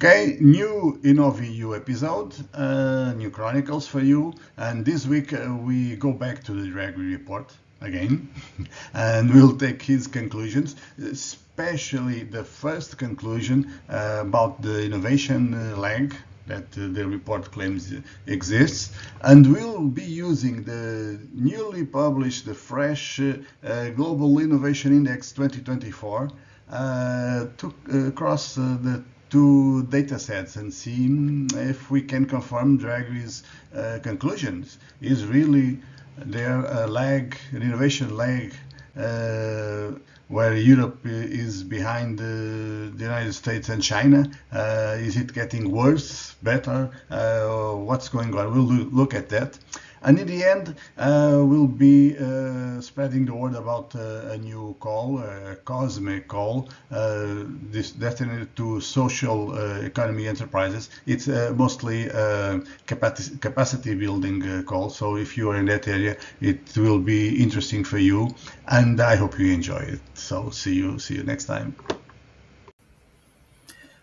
Okay, new InnovEU episode, new chronicles for you. And this week we go back to the Draghi report again, and we'll take his conclusions, especially the first conclusion about the innovation lag that the report claims exists, and we'll be using the newly published, the fresh Global Innovation Index 2024 to cross the two data sets and see if we can confirm Draghi's conclusions. Is really there a lag, an innovation lag, where Europe is behind the United States and China? Is it getting worse, better? What's going on? We'll look at that. And in the end, we'll be spreading the word about a new call, a COSME call, this destined to social economy enterprises. It's mostly capacity building call. So if you are in that area, it will be interesting for you, and I hope you enjoy it. So see you next time.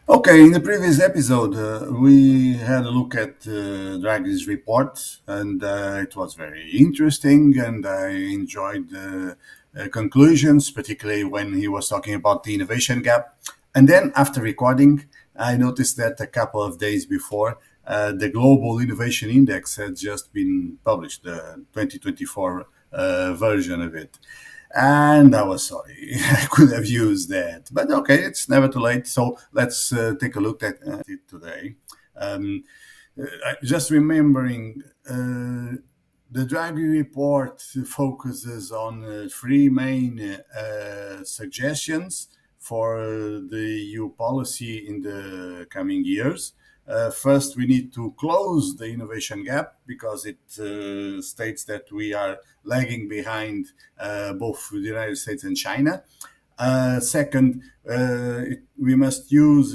Okay, in the previous episode, we had a look at Draghi's report, and it was very interesting, and I enjoyed the conclusions, particularly when he was talking about the innovation gap. And then after recording, I noticed that a couple of days before, the Global Innovation Index had just been published, the 2024 version of it. And I was sorry, I could have used that. But okay, it's never too late. So let's take a look at it today. Just remembering, the Draghi report focuses on three main suggestions for the EU policy in the coming years. First, we need to close the innovation gap because it states that we are lagging behind both the United States and China. Second, Europe must use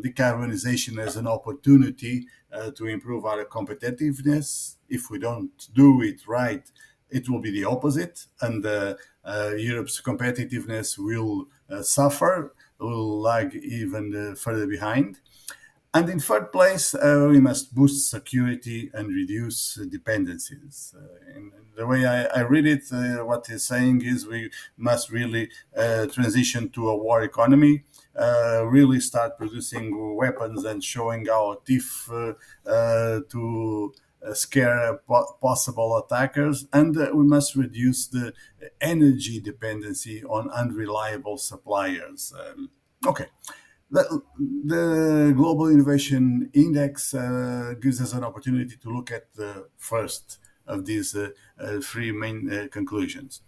decarbonization as an opportunity to improve our competitiveness. If we don't do it right, it will be the opposite, and Europe's competitiveness will suffer, will lag even further behind. And in third place, we must boost security and reduce dependencies. In the way I read it, what he's saying is we must really transition to a war economy, really start producing weapons and showing our teeth to scare possible attackers, and we must reduce the energy dependency on unreliable suppliers. Okay. The Global Innovation Index gives us an opportunity to look at the first of these three main conclusions.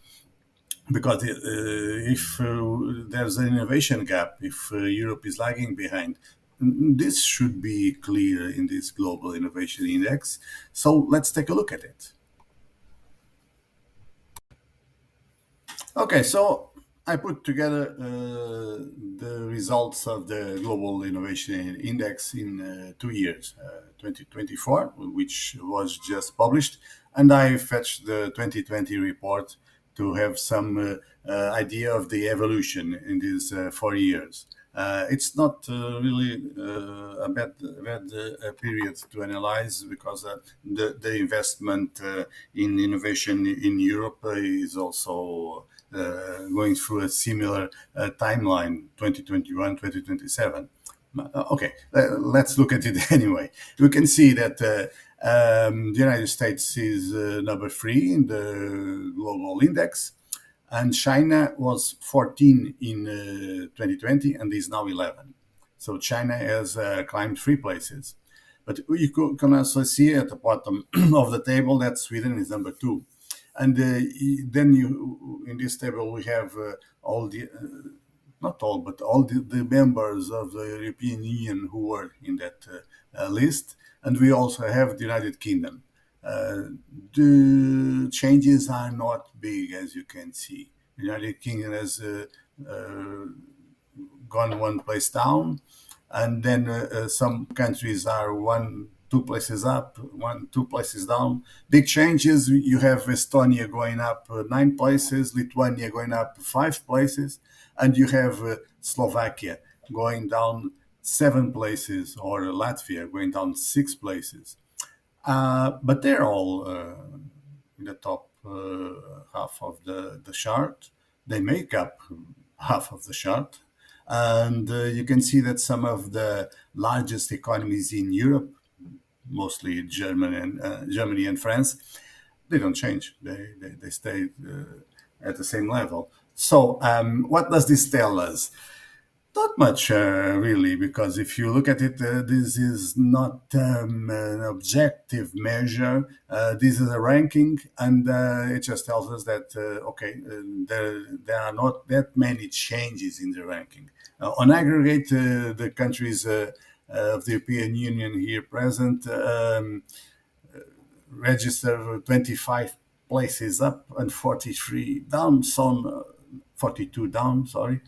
Because if there's an innovation gap, if Europe is lagging behind, this should be clear in this Global Innovation Index. So let's take a look at it. Okay, so I put together the results of the Global Innovation Index in 2 years, 2024, which was just published, and I fetched the 2020 report to have some idea of the evolution in these 4 years. It's not really a bad period to analyze because the investment in innovation in Europe is also going through a similar timeline, 2021, 2027. Okay, let's look at it anyway. We can see that the United States is number 3 in the global index, and China was 14 in 2020 and is now 11. So China has climbed 3 places. But you can also see at the bottom of the table that Sweden is number 2. And then in this table we have all the, not all, but all the members of the European Union who were in that list. And we also have the United Kingdom. The changes are not big, as you can see. The United Kingdom has gone 1 place down, and then some countries are 2 places up, 2 places down. Big changes, you have Estonia going up 9 places, Lithuania going up 5 places, and you have Slovakia going down 7 places, or Latvia going down 6 places. But they're all in the top half of the chart. They make up half of the chart. And you can see that some of the largest economies in Europe, mostly Germany and France, they don't change. They stay at the same level. So, what does this tell us? Not much, really, because if you look at it, this is not an objective measure. This is a ranking, and it just tells us that okay, there are not that many changes in the ranking. On aggregate, the countries of the European Union here present register 25 places up and 43 down, some 42 down. Sorry.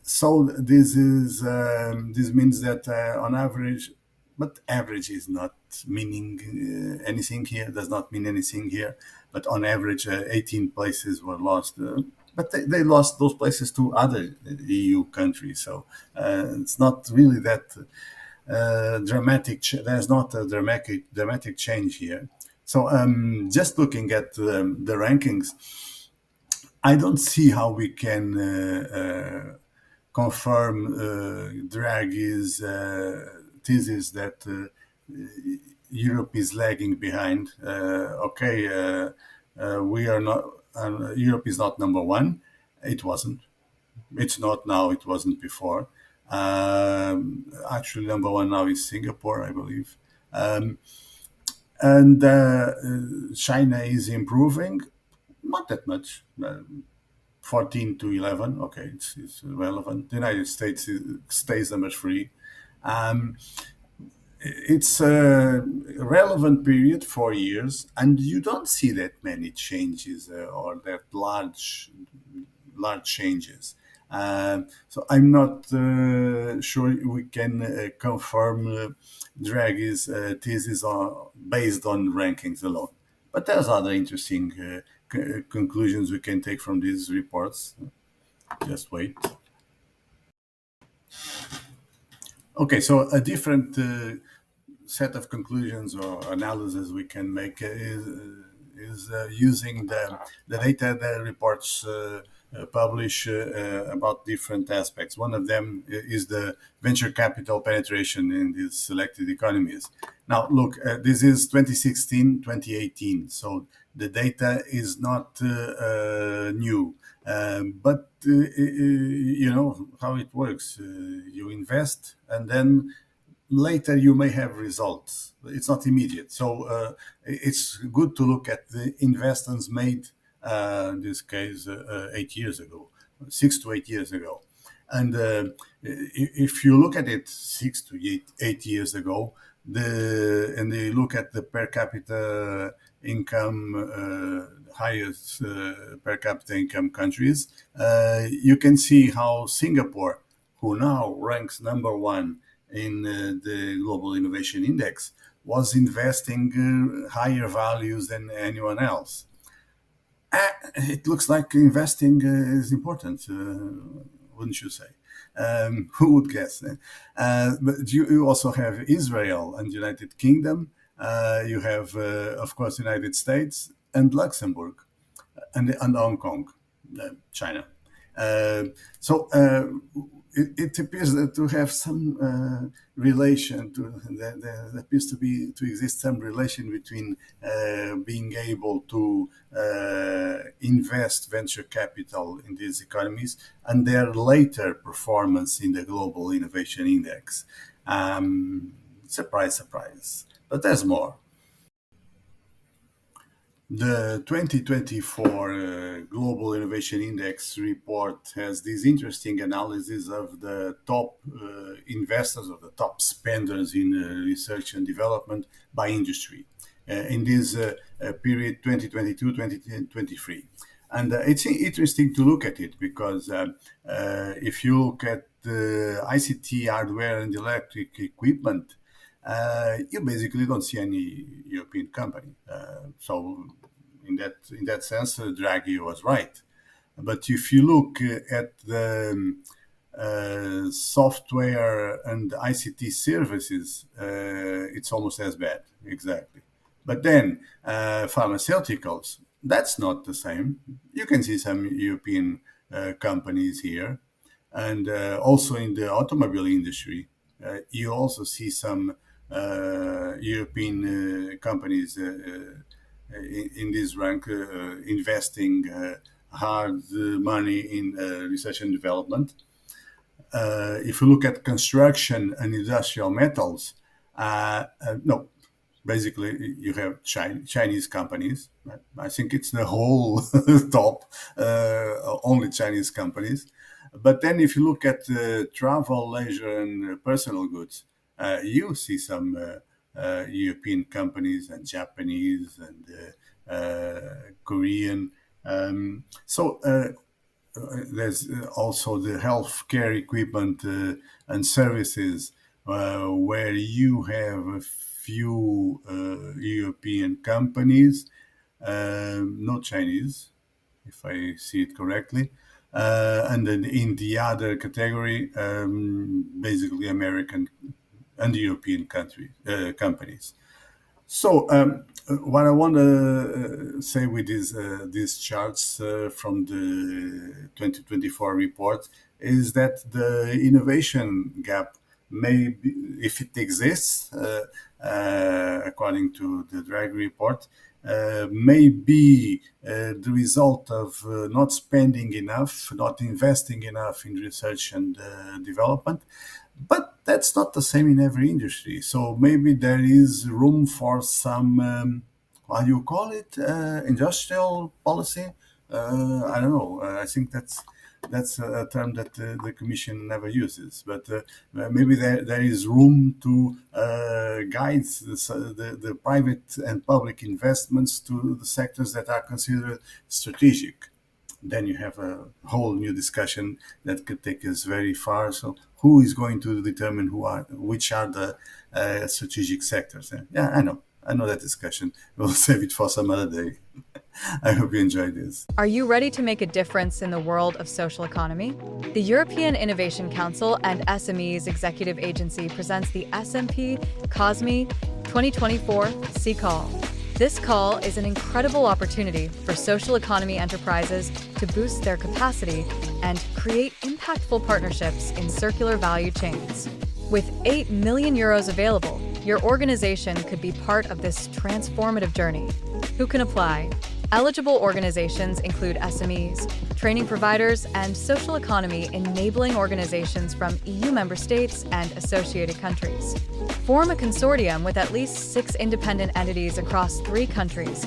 So this means that on average, but average is not meaning anything here. Does not mean anything here. But on average, 18 places were lost. But they lost those places to other EU countries. So it's not really that dramatic. There's not a dramatic change here. So just looking at the rankings, I don't see how we can confirm Draghi's thesis that Europe is lagging behind. Okay, we are not. Europe is not number one. It wasn't. It's not now. It wasn't before. Actually, number one now is Singapore, I believe. And China is improving, not that much. 14 to 11. Okay, it's relevant. The United States stays number three. Um, it's a relevant period, 4 years, and you don't see that many changes or that large changes. So I'm not sure we can confirm Draghi's thesis based on rankings alone. But there's other interesting conclusions we can take from these reports. Just wait. Okay, so a different set of conclusions or analysis we can make is using the data that reports publish about different aspects. One of them is the venture capital penetration in these selected economies. Now, look, this is 2016, 2018, so the data is not new. But you know how it works. You invest, and then later you may have results. It's not immediate. So it's good to look at the investments made, in this case, 8 years ago, 6 to 8 years ago. And if you look at it 6 to 8 years ago, and you look at the per capita income, highest per capita income countries, you can see how Singapore, who now ranks number one in the Global Innovation Index, was investing higher values than anyone else. It looks like investing is important, wouldn't you say? Who would guess? But you also have Israel and United Kingdom. You have, of course, United States and Luxembourg and Hong Kong, China. So it appears to have some relation to there appears to exist some relation between being able to invest venture capital in these economies and their later performance in the Global Innovation Index. Surprise, surprise. But there's more. The 2024 Global Innovation Index report has this interesting analysis of the top investors, or the top spenders in research and development by industry in this period 2022-2023. And it's interesting to look at it because if you look at the ICT hardware and electric equipment, you basically don't see any European company. So in that sense, Draghi was right. But if you look at the software and ICT services, it's almost as bad, exactly. But then pharmaceuticals, that's not the same. You can see some European companies here, and also in the automobile industry, you also see some European companies in this rank investing hard money in research and development. If you look at construction and industrial metals, no, basically you have Chinese companies. I think it's the whole top, only Chinese companies. But then if you look at travel, leisure, and personal goods, you see some European companies and Japanese and Korean. There's also the healthcare equipment and services where you have a few European companies, not Chinese, if I see it correctly. And then in the other category, basically American and European companies. So, what I want to say with these charts from the 2024 report is that the innovation gap may be, if it exists, according to the Draghi report, may be the result of not spending enough, not investing enough in research and development. But that's not the same in every industry. So maybe there is room for some, how do you call it, industrial policy? I don't know. I think that's a term that the Commission never uses. But maybe there is room to guide the private and public investments to the sectors that are considered strategic. Then you have a whole new discussion that could take us very far. So, who is going to determine which are the strategic sectors? Yeah, I know that discussion. We'll save it for some other day. I hope you enjoyed this. Are you ready to make a difference in the world of social economy? The European Innovation Council and SMEs Executive Agency presents the SMP COSME 2024 C-Call. This call is an incredible opportunity for social economy enterprises to boost their capacity and create impactful partnerships in circular value chains. With 8 million euros available, your organization could be part of this transformative journey. Who can apply? Eligible organizations include SMEs, training providers, and social economy enabling organizations from EU member states and associated countries. Form a consortium with at least 6 independent entities across 3 countries,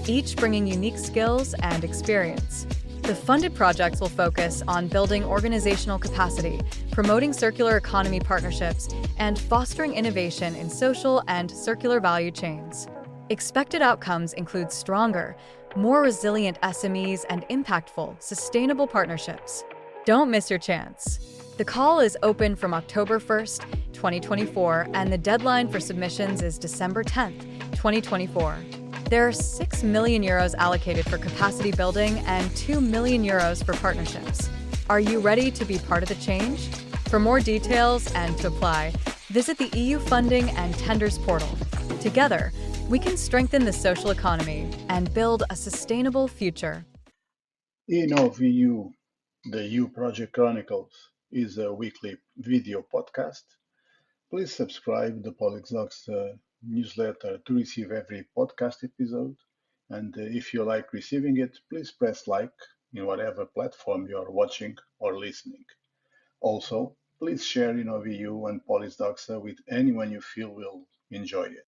each bringing unique skills and experience. The funded projects will focus on building organizational capacity, promoting circular economy partnerships, and fostering innovation in social and circular value chains. Expected outcomes include stronger, more resilient SMEs and impactful, sustainable partnerships. Don't miss your chance. The call is open from October 1st, 2024, and the deadline for submissions is December 10th, 2024. There are 6 million euros allocated for capacity building and 2 million euros for partnerships. Are you ready to be part of the change? For more details and to apply, visit the EU Funding and Tenders portal. Together, we can strengthen the social economy and build a sustainable future. InnovEU, the EU Project Chronicles, is a weekly video podcast. Please subscribe to Polixoc's newsletter to receive every podcast episode. And if you like receiving it, please press like in whatever platform you are watching or listening. Also, please share InnovEU and Polixoc with anyone you feel will enjoy it.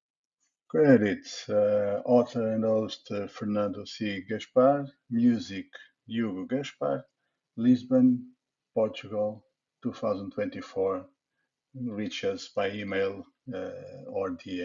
Credits: author and host Fernando C. Gaspar, music Hugo Gaspar, Lisbon, Portugal, 2024. Reach us by email or DM.